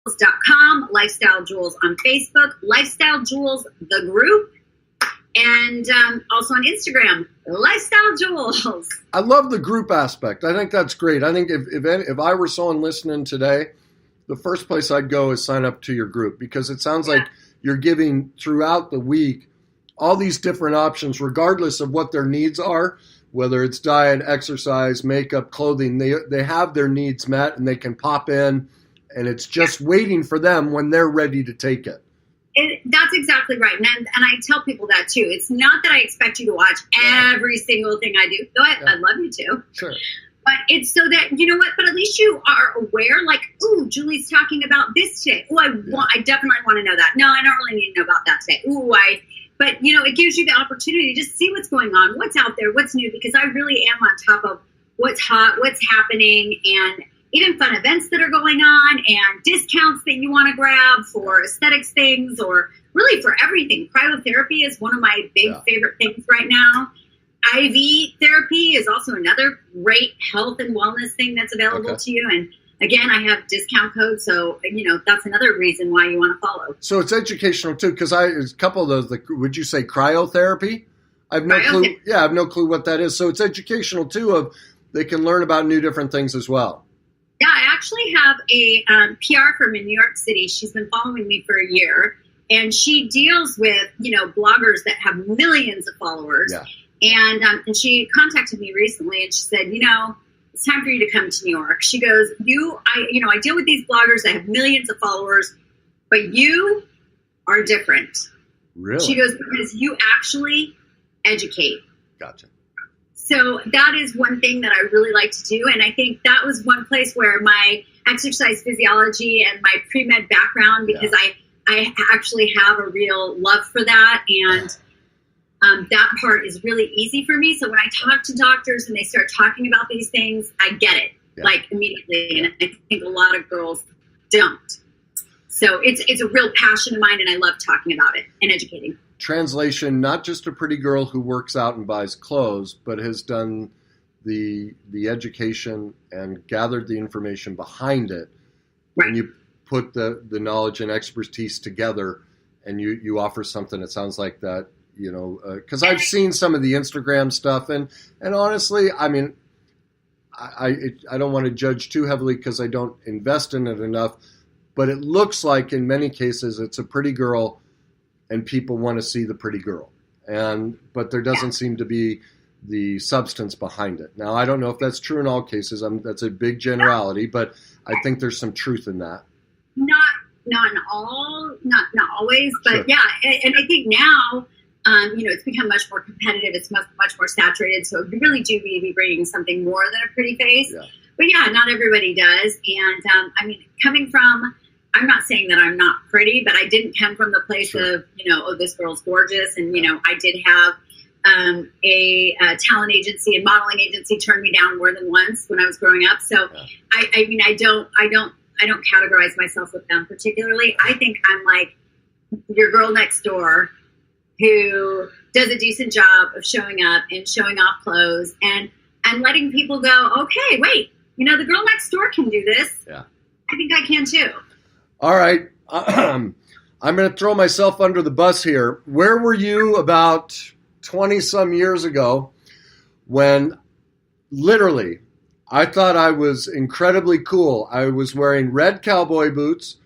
Lifestyle Jules on Facebook, Lifestyle Jules the group, and also on Instagram, Lifestyle Jules. I love the group aspect. I think that's great. I think if I were someone listening today, the first place I'd go is sign up to your group, because it sounds like you're giving throughout the week all these different options, regardless of what their needs are, whether it's diet, exercise, makeup, clothing. They have their needs met, and they can pop in, and it's just waiting for them when they're ready to take it. That's exactly right. And I tell people that too. It's not that I expect you to watch every single thing I do, though I'd love you to. Sure. But it's so that, you know what, but at least you are aware, like, ooh, Julie's talking about this today. Ooh, I definitely want to know that. No, I don't really need to know about that today. But, you know, it gives you the opportunity to just see what's going on, what's out there, what's new, because I really am on top of what's hot, what's happening, and even fun events that are going on, and discounts that you want to grab for aesthetics things, or really for everything. Cryotherapy is one of my big favorite things right now. IV therapy is also another great health and wellness thing that's available to you. And again, I have discount codes, so, you know, that's another reason why you want to follow. So it's educational too, because a couple of those, would you say cryotherapy? I have no clue. Yeah, I have no clue what that is. So it's educational too, of they can learn about new different things as well. Yeah, I actually have a PR firm in New York City. She's been following me for a year, and she deals with, you know, bloggers that have millions of followers. Yeah. And she contacted me recently, and she said, you know, it's time for you to come to New York. She goes, I deal with these bloggers that have millions of followers, but you are different. Really? She goes, because you actually educate. Gotcha. So that is one thing that I really like to do. And I think that was one place where my exercise physiology and my pre-med background, because I actually have a real love for that. And that part is really easy for me. So when I talk to doctors and they start talking about these things, I get it like immediately. And I think a lot of girls don't. So it's a real passion of mine, and I love talking about it and educating. Translation, not just a pretty girl who works out and buys clothes, but has done the education and gathered the information behind it. Right. And you put the knowledge and expertise together, and you offer something that sounds like that. You know, because I've seen some of the Instagram stuff, and honestly, I mean, I don't want to judge too heavily because I don't invest in it enough, but it looks like in many cases it's a pretty girl, and people want to see the pretty girl, but there doesn't seem to be the substance behind it. Now, I don't know if that's true in all cases. That's a big generality, but I think there's some truth in that. Not in all, not always, but sure. And I think now. You know, it's become much more competitive. It's much more saturated. So you really do need to be bringing something more than a pretty face. Yeah. But yeah, not everybody does. And I mean, coming from, I'm not saying that I'm not pretty, but I didn't come from the place of, you know, oh, this girl's gorgeous. And, you know, I did have a talent agency and modeling agency turn me down more than once when I was growing up. So I mean, I don't categorize myself with them particularly. I think I'm like your girl next door, who does a decent job of showing up and showing off clothes and letting people go, okay, wait, you know, the girl next door can do this. Yeah. I think I can too. All right. I'm going to throw myself under the bus here. Where were you about 20 some years ago when literally I thought I was incredibly cool? I was wearing red cowboy boots,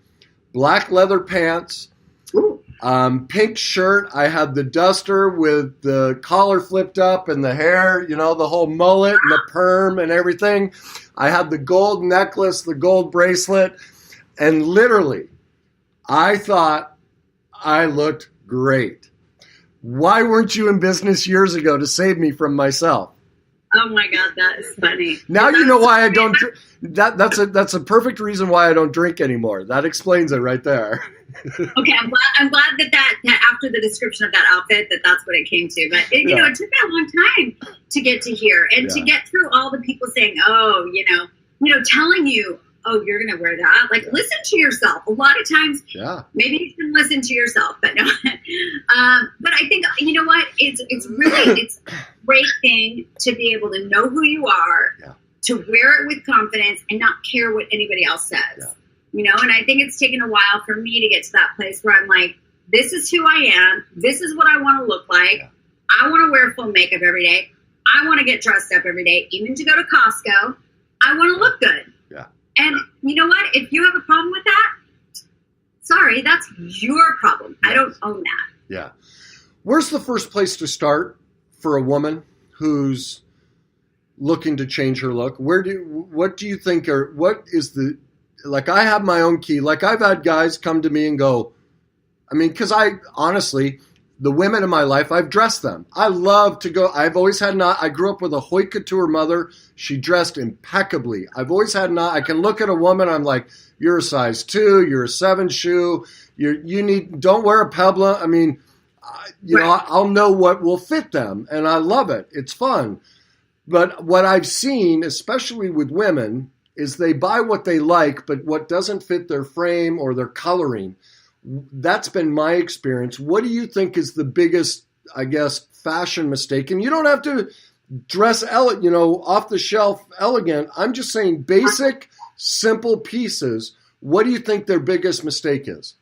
black leather pants, pink shirt. I had the duster with the collar flipped up and the hair, you know, the whole mullet and the perm and everything. I had the gold necklace, the gold bracelet, and literally I thought I looked great. Why weren't you in business years ago to save me from myself? Oh my God, that is funny. Now you know why I don't. That's a perfect reason why I don't drink anymore. That explains it right there. Okay, I'm glad that after the description of that outfit, that's what it came to. But you know, it took me a long time to get to here and to get through all the people saying, "Oh, you know, telling you, oh, you're going to wear that." Like, listen to yourself. A lot of times, maybe you can listen to yourself, but no. But I think, you know what? It's a great thing to be able to know who you are, to wear it with confidence, and not care what anybody else says. And I think it's taken a while for me to get to that place where I'm like, this is who I am. This is what I want to look like. Yeah. I want to wear full makeup every day. I want to get dressed up every day, even to go to Costco. I want to look good. Yeah. And you know what? If you have a problem with that, sorry, that's your problem. I don't own that. Yeah. Where's the first place to start for a woman who's looking to change her look? What do you think like I have my own key. Like I've had guys come to me and go, because I honestly, the women in my life, I've dressed them. I love to go. I've always had I grew up with a haute couture mother. She dressed impeccably. I've always had I can look at a woman. I'm like, you're a size 2, you're a 7 shoe. Don't wear a Pebla. I'll know what will fit them. And I love it. It's fun. But what I've seen, especially with women, is they buy what they like, but what doesn't fit their frame or their coloring. That's been my experience. What do you think is the biggest, fashion mistake? And you don't have to dress, off the shelf elegant. I'm just saying basic, simple pieces. What do you think their biggest mistake is?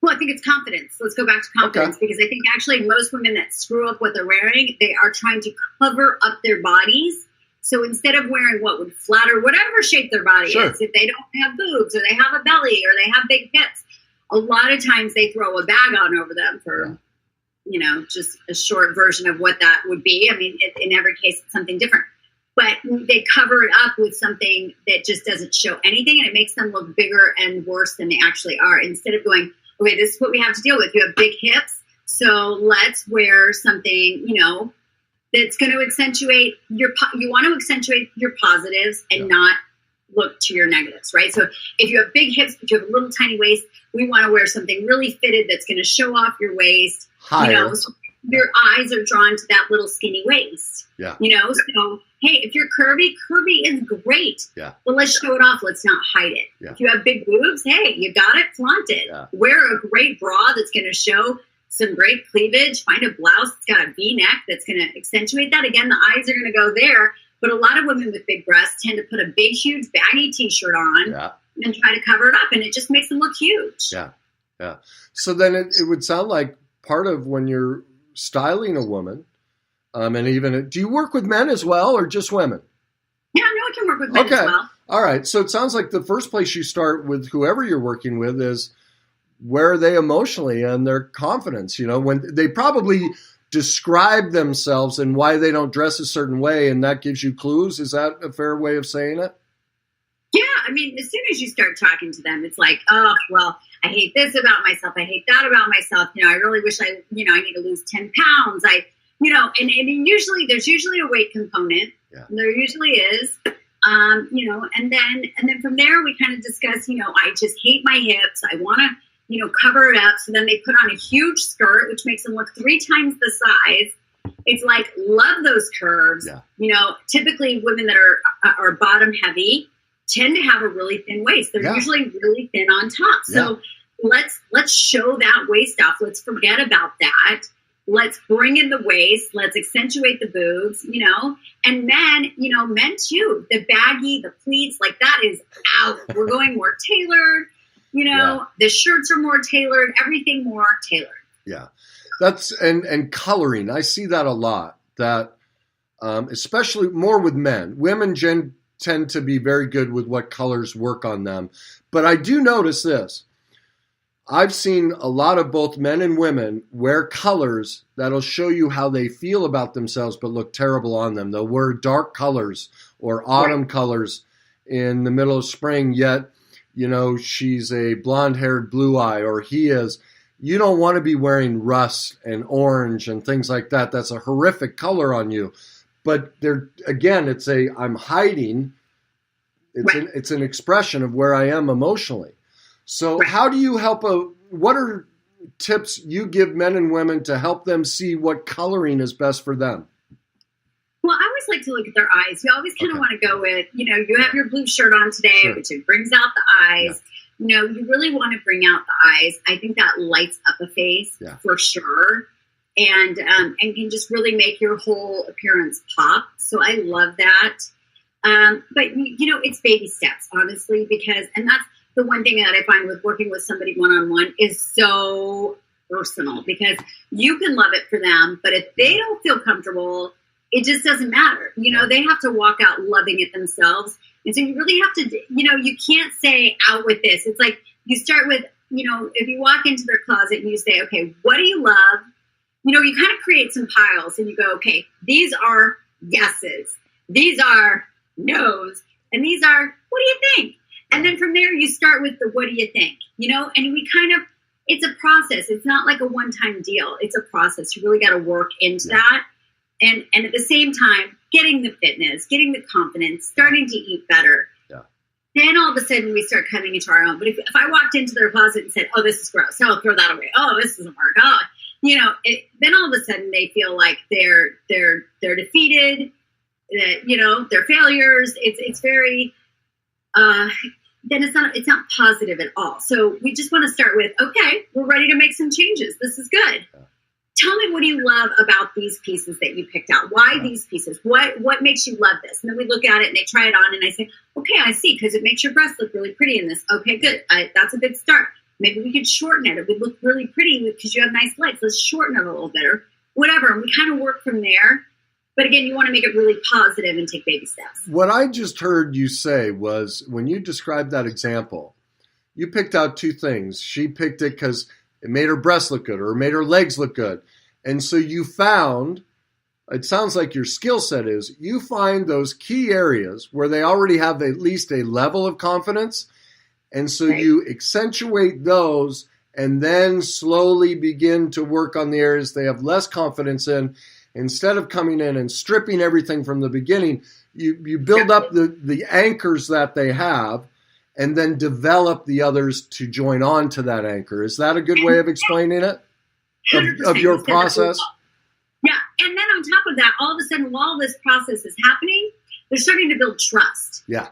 Well, I think it's confidence. Let's go back to confidence, because I think actually most women that screw up what they're wearing, they are trying to cover up their bodies. So instead of wearing what would flatter whatever shape their body is, if they don't have boobs or they have a belly or they have big hips, a lot of times they throw a bag on over them for, just a short version of what that would be. In every case, it's something different. But they cover it up with something that just doesn't show anything, and it makes them look bigger and worse than they actually are. Instead of going, okay, this is what we have to deal with. You have big hips, so let's wear something, that's going to accentuate you want to accentuate your positives and not look to your negatives, right? So if you have big hips, but you have a little tiny waist, we want to wear something really fitted that's going to show off your waist. Higher. So your eyes are drawn to that little skinny waist. Yeah. So hey, if you're curvy is great. Yeah. But let's show it off. Let's not hide it. Yeah. If you have big boobs, hey, you got it, flaunt it. Yeah. Wear a great bra that's going to show some great cleavage. Find a blouse that's got a V-neck that's going to accentuate that. Again, the eyes are going to go there. But a lot of women with big breasts tend to put a big, huge, baggy T-shirt on and try to cover it up, and it just makes them look huge. Yeah, yeah. So then it would sound like part of when you're styling a woman, and even, do you work with men as well or just women? Yeah, no, I can work with men as well. All right. So it sounds like the first place you start with whoever you're working with is where are they emotionally and their confidence, when they probably describe themselves and why they don't dress a certain way, and that gives you clues. Is that a fair way of saying it? Yeah, as soon as you start talking to them, it's like, oh, well, I hate this about myself. I hate that about myself. I really wish I need to lose 10 pounds. And usually there's usually a weight component. Yeah. There usually is. And then from there we kind of discuss, I just hate my hips. I want to, cover it up. So then they put on a huge skirt, which makes them look 3 times the size. It's like, love those curves. Yeah. Typically women that are bottom heavy tend to have a really thin waist. They're usually really thin on top. So let's show that waist off. Let's forget about that. Let's bring in the waist. Let's accentuate the boobs, and men too, the baggy, the pleats, like that is out. We're going more tailored. The shirts are more tailored, everything more tailored. Yeah. That's, and coloring. I see that a lot, that especially more with men. Women tend to be very good with what colors work on them. But I do notice this. I've seen a lot of both men and women wear colors that'll show you how they feel about themselves but look terrible on them. They'll wear dark colors or autumn colors in the middle of spring, yet she's a blonde-haired blue eye, or he is. You don't want to be wearing rust and orange and things like that. That's a horrific color on you. But I'm hiding. It's an expression of where I am emotionally. So how do you help what are tips you give men and women to help them see what coloring is best for them? Well, I always like to look at their eyes. You always kind of want to go with, you have your blue shirt on today, which it brings out the eyes. Yeah. You really want to bring out the eyes. I think that lights up a face for sure. And can just really make your whole appearance pop. So I love that. But it's baby steps, honestly, because, and the one thing that I find with working with somebody one-on-one is so personal, because you can love it for them, but if they don't feel comfortable, it just doesn't matter. They have to walk out loving it themselves. And so you really have to, you can't say out with this. It's like you start with, if you walk into their closet and you say, okay, what do you love? You kind of create some piles and you go, okay, these are yeses. These are no's. And these are, what do you think? And then from there, you start with the, what do you think? And we it's a process. It's not like a one-time deal. It's a process. You really got to work into that. And at the same time, getting the fitness, getting the confidence, starting to eat better. Yeah. Then all of a sudden we start coming into our own. But if I walked into their closet and said, oh, this is gross, I'll throw that away. Oh, this doesn't work. Oh, then all of a sudden they feel like they're defeated, that, they're failures. It's very, then it's not positive at all. So we just want to start with, okay, we're ready to make some changes. This is good. Yeah. Tell me, what do you love about these pieces that you picked out? Why these pieces? What makes you love this? And then we look at it and they try it on and I say, okay, I see, because it makes your breasts look really pretty in this. Okay, good. That's a good start. Maybe we could shorten it. It would look really pretty because you have nice legs. Let's shorten it a little bit or whatever. And we kind of work from there. But again, you want to make it really positive and take baby steps. What I just heard you say was, when you described that example, you picked out two things. She picked it because it made her breasts look good or it made her legs look good. And so you found, it sounds like your skill set is, you find those key areas where they already have at least a level of confidence. And so you accentuate those and then slowly begin to work on the areas they have less confidence in. Instead of coming in and stripping everything from the beginning, you build up the anchors that they have and then develop the others to join on to that anchor. Is that a good way of explaining it? Of your process? Yeah. And then on top of that, all of a sudden, while this process is happening, they're starting to build trust. Yeah.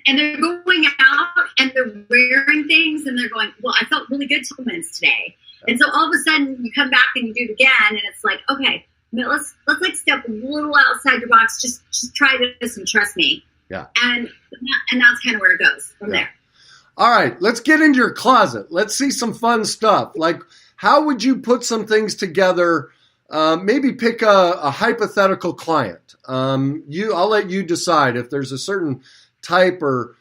And they're going out and they're wearing things and they're going, well, I felt really good supplements today. And so all of a sudden you come back and you do it again and it's like, okay, let's like step a little outside your box. Just try this and trust me. Yeah. And that's kind of where it goes from there. All right, let's get into your closet. Let's see some fun stuff. Like, how would you put some things together? Maybe pick a hypothetical client. I'll let you decide if there's a certain type or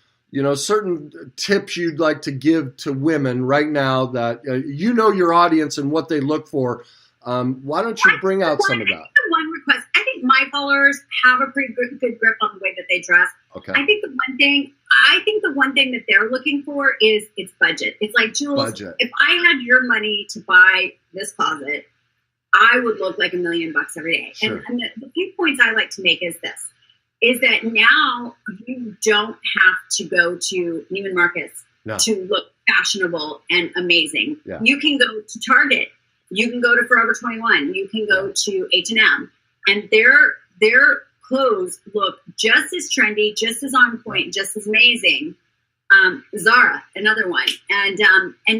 certain tips you'd like to give to women right now that your audience and what they look for. Why don't you bring out some of that? One request. I think my followers have a pretty good grip on the way that they dress. Okay. I think the one thing that they're looking for is it's budget. It's like, Jules, if I had your money to buy this closet, I would look like $1 million every day. Sure. And the few points I like to make is that now you don't have to go to Neiman Marcus to look fashionable and amazing. Yeah. You can go to Target. You can go to Forever 21. You can go to H&M. And their clothes look just as trendy, just as on point, just as amazing. Zara, another one. And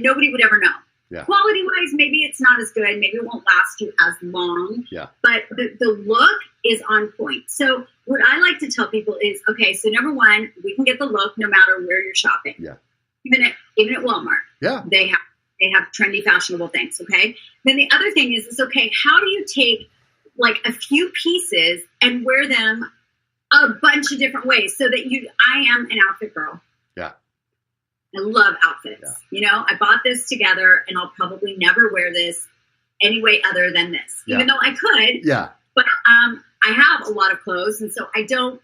nobody would ever know. Yeah. Quality-wise, maybe it's not as good. Maybe it won't last you as long. Yeah. But the look is on point. So what I like to tell people is, okay, so number one, we can get the look no matter where you're shopping. Yeah. Even at Walmart. Yeah. They have trendy, fashionable things, okay? Then the other thing is okay, how do you take like a few pieces and wear them a bunch of different ways so that I am an outfit girl. Yeah. I love outfits. Yeah. I bought this together and I'll probably never wear this any way other than this, even though I could. Yeah. But I have a lot of clothes, and so I don't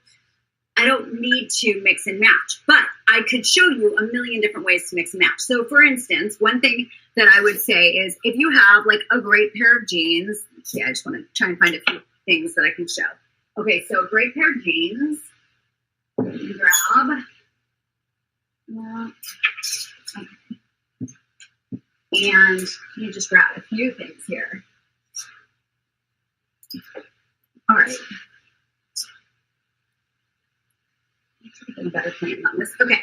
need to mix and match, but I could show you a million different ways to mix and match. So for instance, one thing that I would say is if you have like a great pair of jeans, I just want to try and find a few things that I can show. Okay, so a great pair of jeans, grab, and you just grab a few things here. All right. A better plan on this. Okay.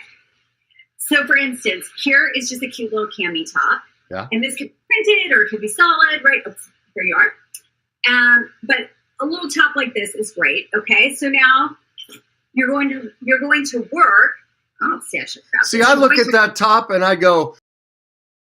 So for instance, here is just a cute little cami top. Yeah. And this could be printed or it could be solid, right? Oops, there you are. But a little top like this is great. Okay. So now you're going to work Oh, see, I should grab See, this. I look at that top and I go,